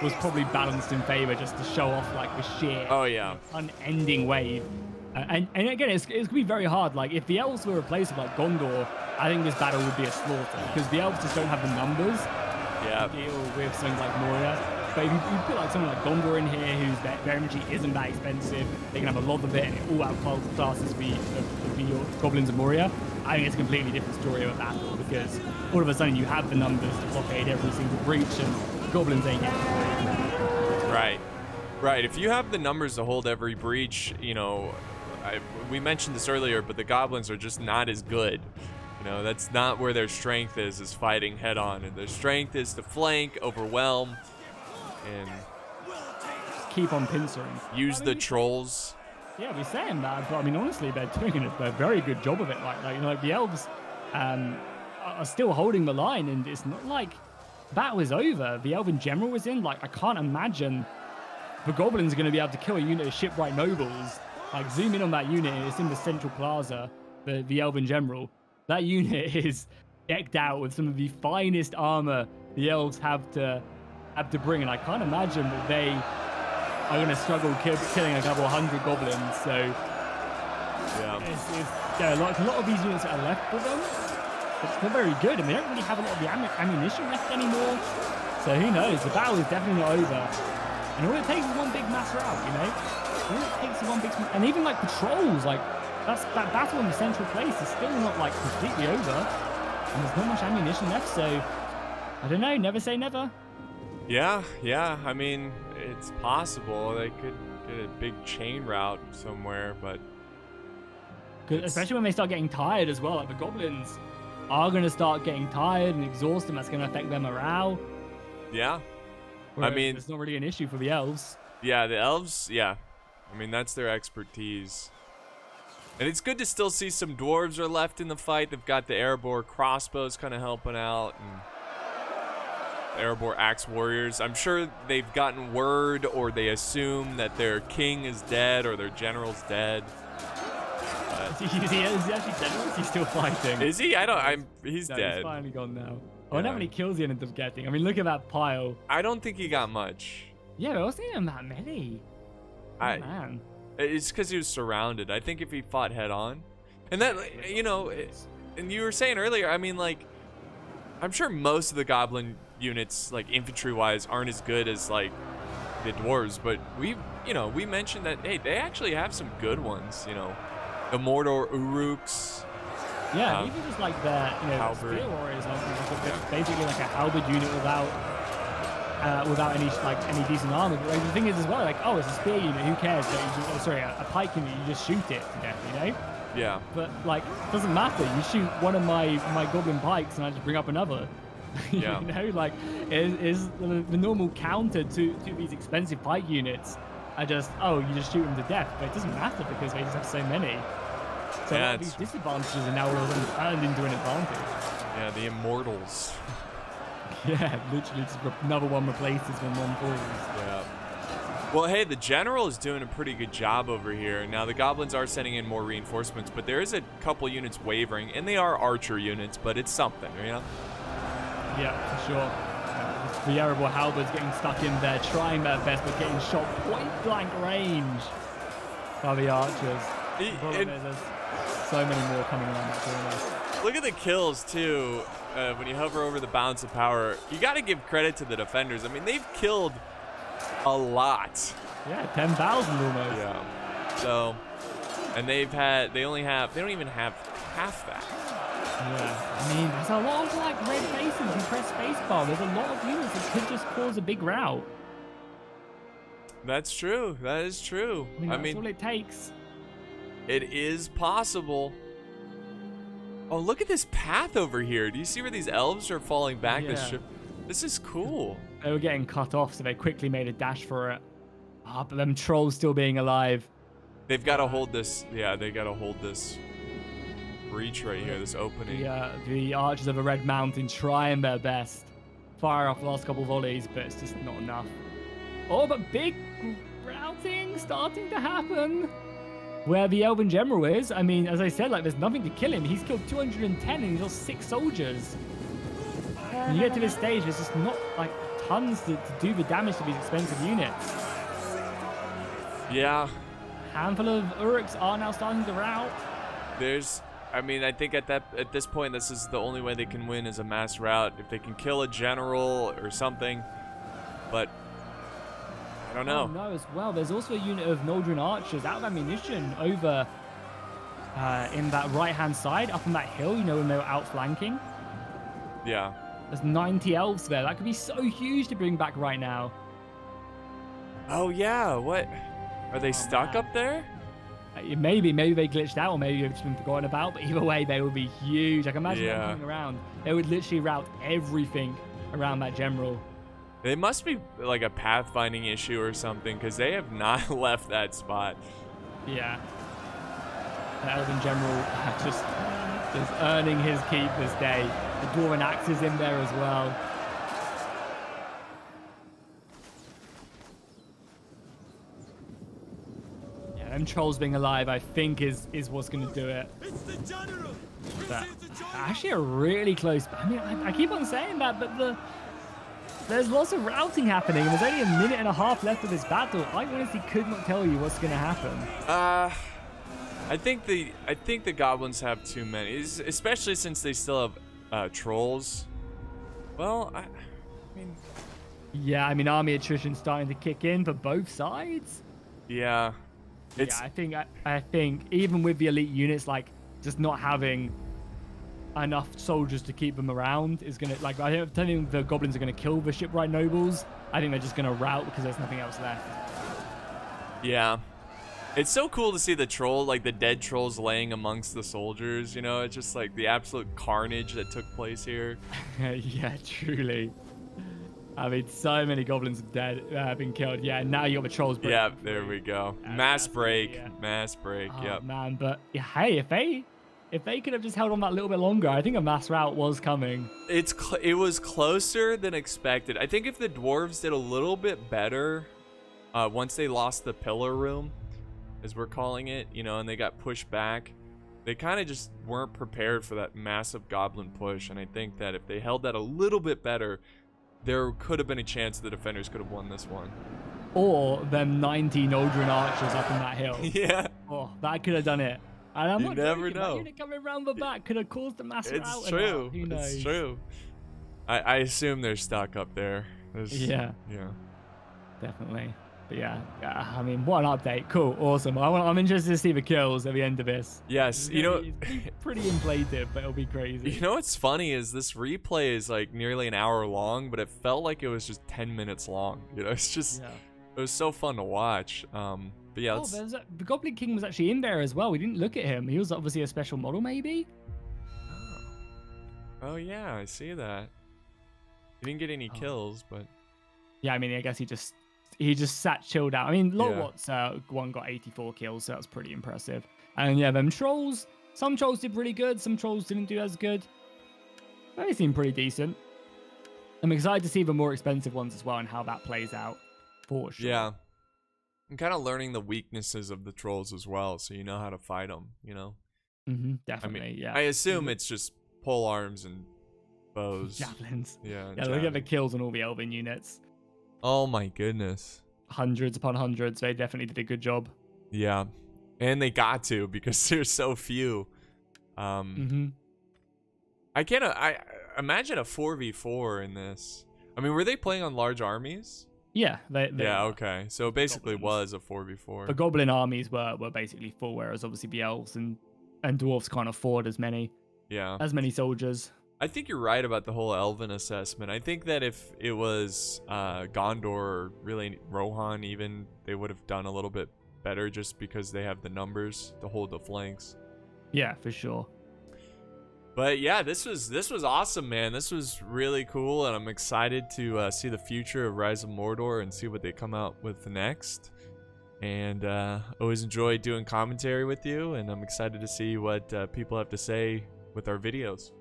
was probably balanced in favor just to show off like the sheer unending wave. And again, it's going to be very hard. Like if the elves were replaced with like Gondor, I think this battle would be a slaughter because the elves just don't have the numbers to deal with something like Moria. But if you put like someone like Gondor in here, their energy isn't that expensive, they can have a lot of it, and it all outclasses your goblins of Moria. I think it's a completely different story of a battle, because all of a sudden you have the numbers to blockade every single breach, and goblins ain't getting it. Right. Right. If you have the numbers to hold every breach, you know, we mentioned this earlier, but the goblins are just not as good. You know, that's not where their strength is fighting head on, and their strength is to flank, overwhelm, and just keep on pincering. Use the trolls. Yeah, we're saying that, but I mean, honestly, they're doing a very good job of it. Like the elves are still holding the line, and it's not like battle is over. The elven general is in. Like, I can't imagine the goblins are going to be able to kill a unit of shipwright nobles. Like, zoom in on that unit. It's in the central plaza. The elven general. That unit is decked out with some of the finest armor the elves have to bring, and I can't imagine that they are going to struggle killing a couple 100 goblins. So yeah, a lot of these units that are left for them, it's not very good, and they don't really have a lot of the ammunition left anymore. So who knows? The battle is definitely not over, and all it takes is one big mass rout. You know, all it takes is one big, and even like patrols, like that battle in the central place is still not like completely over, and there's not much ammunition left. So I don't know. Never say never. Yeah. I mean, it's possible they could get a big chain route somewhere, but especially when they start getting tired as well. Like, the goblins are going to start getting tired and exhausted, and that's going to affect their morale. Yeah. Whereas I mean, it's not really an issue for the elves. Yeah, the elves, yeah. I mean, that's their expertise. And it's good to still see some dwarves are left in the fight. They've got the Erebor crossbows kind of helping out, and Erebor axe warriors. I'm sure they've gotten word, or they assume that their king is dead or their general's dead. Is he actually dead, or is he still fighting? Is he? He's dead. He's finally gone now. I wonder how many kills he ended up getting. I mean, look at that pile. I don't think he got much. Yeah, but I wasn't even that many. Man. It's because he was surrounded. I think if he fought head on, and that, you know, and you were saying earlier, I mean, like, I'm sure most of the goblin units, like infantry wise, aren't as good as like the dwarves, but we mentioned that, hey, they actually have some good ones. You know, the Mordor Uruks. Yeah, even just like the spear warriors, basically like a halberd unit without any decent armor. But like, the thing is as well, like, oh, it's a spear unit, who cares? A pike unit, you just shoot it to death, you know? Yeah. But like, it doesn't matter. You shoot one of my goblin pikes, and I just bring up another. Yeah. You know, like, is the normal counter to these expensive pike units are just, oh, you just shoot them to death. But it doesn't matter because they just have so many. So yeah, these disadvantages are now all of a sudden turned into an advantage. Yeah, the immortals. Yeah, literally just another one replaces when one falls. Yeah. Well, hey, the general is doing a pretty good job over here. Now, the goblins are sending in more reinforcements, but there is a couple units wavering, and they are archer units, but it's something, you know? Yeah, for sure. The Erebor halberds getting stuck in there, trying their best, but getting shot point-blank range by the archers. The problem is there's so many more coming around that corner. Look at the kills, too. When you hover over the balance of power, you got to give credit to the defenders. I mean, they've killed a lot. Yeah, 10,000 almost. Yeah. So, and they don't even have half that. Yeah. I mean, there's a lot of like red faces. You press spacebar. There's a lot of units that could just cause a big rout. That's true. That is true. I mean, that's all it takes. It is possible. Oh, look at this path over here. Do you see where these elves are falling back? Yeah. This is cool. They were getting cut off, so they quickly made a dash for it. But them trolls still being alive. They've got to hold this. Yeah, they got to hold this breach right here, this opening. The archers of the Red Mountain trying their best. Fire off the last couple volleys, but it's just not enough. Oh, but big routing starting to happen. Where the Elven General is, I mean, as I said, like, there's nothing to kill him. He's killed 210 and he's lost 6 soldiers. When you get to this stage, there's just not, like, tons to do the damage to these expensive units. Yeah. A handful of Uruks are now starting to rout. I mean, I think at this point, this is the only way they can win is a mass rout. If they can kill a general or something. But don't know. Oh, no, as well. There's also a unit of Noldrin archers out of ammunition over in that right-hand side, up on that hill, you know, when they were outflanking. Yeah. There's 90 elves there. That could be so huge to bring back right now. Oh, yeah. What? Are they stuck man. up there? Maybe they glitched out, or maybe they've just been forgotten about. But either way, they would be huge. I can imagine them coming around. They would literally route everything around that general. It must be like a pathfinding issue or something, because they have not left that spot. Yeah. The Elven General just earning his keep this day. The Dwarven axe is in there as well. Yeah, them trolls being alive, I think, is what's going to do it. It's the general. But actually a really close... I mean, I keep on saying that, but there's lots of routing happening, and there's only a minute and a half left of this battle. I honestly could not tell you what's going to happen. I think the goblins have too many, especially since they still have trolls. Well, I mean, yeah, I mean, army attrition starting to kick in for both sides. Yeah, I think even with the elite units, like just not having enough soldiers to keep them around is gonna, like, I don't think the goblins are gonna kill the shipwright nobles. I think they're just gonna rout because there's nothing else left. Yeah. It's so cool to see the troll, like the dead trolls laying amongst the soldiers, you know? It's just like the absolute carnage that took place here. Yeah, truly. I mean, so many goblins have been killed. Yeah, now you got the trolls breaking. Yeah, there we go. Mass break. Yeah. Mass break, oh, yep. Man, but yeah, hey, if they could have just held on that little bit longer, I think a mass rout was coming. It was closer than expected. I think if the dwarves did a little bit better once they lost the pillar room, as we're calling it, you know, and they got pushed back, they kind of just weren't prepared for that massive goblin push. And I think that if they held that a little bit better, there could have been a chance the defenders could have won this one. Or them 90 Noldrin archers up in that hill. Yeah. Oh, that could have done it. And I'm you not never joking, know. that unit coming around the back could have caused a mass rout. It's true. Who knows? It's true. I assume they're stuck up there. Yeah. Yeah. Definitely. But yeah, I mean, what an update. Cool. Awesome. I'm interested to see the kills at the end of this. Yes. You know, it's pretty inflated, but it'll be crazy. You know what's funny is this replay is like nearly an hour long, but it felt like it was just 10 minutes long. You know, it's just, it was so fun to watch. But yeah, the Goblin King was actually in there as well. We didn't look at him. He was obviously a special model, maybe? Oh yeah, I see that. He didn't get any kills, but... Yeah, I mean, I guess he just sat chilled out. I mean, Lotwat's one got 84 kills, so that's pretty impressive. And yeah, them trolls, some trolls did really good, some trolls didn't do as good. They seem pretty decent. I'm excited to see the more expensive ones as well and how that plays out, for sure. Yeah. I'm kind of learning the weaknesses of the trolls as well, so you know how to fight them, you know? Definitely, I mean, yeah. I assume it's just pole arms and bows. Javelins. Yeah, look at the kills on all the Elven units. Oh my goodness. Hundreds upon hundreds. They definitely did a good job. Yeah. And they got to, because there's so few. I imagine a 4v4 in this. I mean, were they playing on large armies? Yeah. Yeah, okay. So it basically was a 4v4. The goblin armies were basically full, whereas obviously the elves and dwarves can't afford as many soldiers. I think you're right about the whole Elven assessment. I think that if it was Gondor or really Rohan even, they would have done a little bit better just because they have the numbers to hold the flanks. Yeah, for sure. But yeah, this was awesome, man. This was really cool, and I'm excited to see the future of Rise of Mordor and see what they come out with next. And always enjoy doing commentary with you, and I'm excited to see what people have to say with our videos.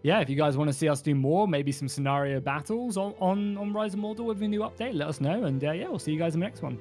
Yeah, if you guys want to see us do more, maybe some scenario battles on Rise of Mordor with a new update, let us know. And yeah, we'll see you guys in the next one.